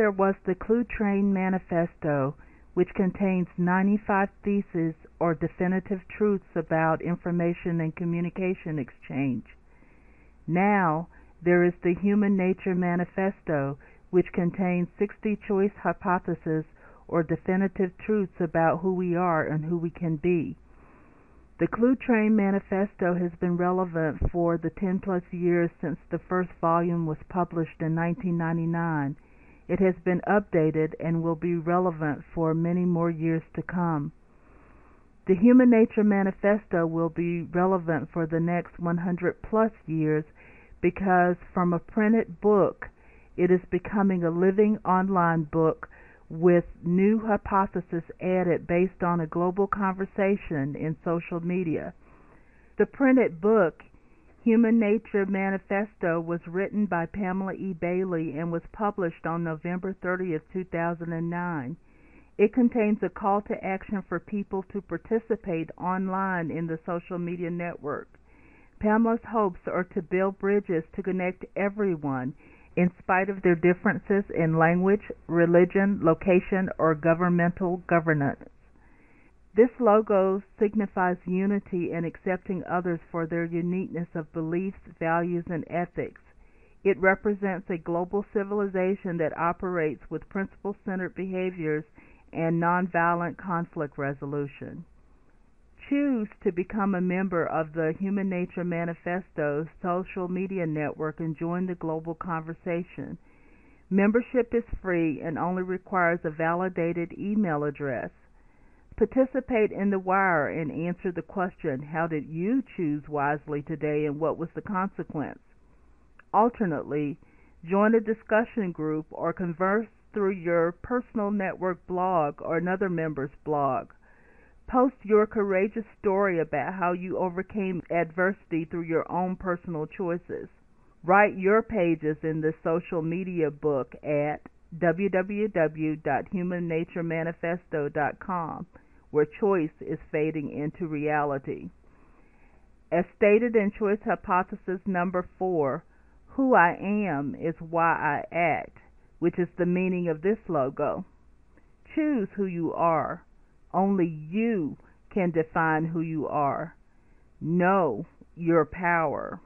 there was the Cluetrain Manifesto, which contains 95 theses or definitive truths about information and communication exchange. Now, there is the Human Nature Manifesto, which contains 60 choice hypotheses or definitive truths about who we are and who we can be. The Cluetrain Manifesto has been relevant for the 10-plus years since the first volume was published in 1999. It has been updated and will be relevant for many more years to come. The Human Nature Manifesto will be relevant for the next 100-plus years because from a printed book, it is becoming a living online book with new hypotheses added based on a global conversation in social media. The printed book, Human Nature Manifesto, was written by Pamela E. Bailey and was published on November 30th, 2009. It contains a call to action for people to participate online in the social media network. Pamela's hopes are to build bridges to connect everyone in spite of their differences in language, religion, location, or governmental governance. This logo signifies unity and accepting others for their uniqueness of beliefs, values, and ethics. It represents a global civilization that operates with principle-centered behaviors and nonviolent conflict resolution. Choose to become a member of the Human Nature Manifesto social media network and join the global conversation. Membership is free and only requires a validated email address. Participate in the wire and answer the question, how did you choose wisely today and what was the consequence? Alternately, join a discussion group or converse through your personal network blog or another member's blog. Post your courageous story about how you overcame adversity through your own personal choices. Write your pages in the social media book at www.humannaturemanifesto.com, where choice is fading into reality. As stated in choice hypothesis number 4, who I am is why I act, which is the meaning of this logo. Choose who you are. Only you can define who you are. Know your power.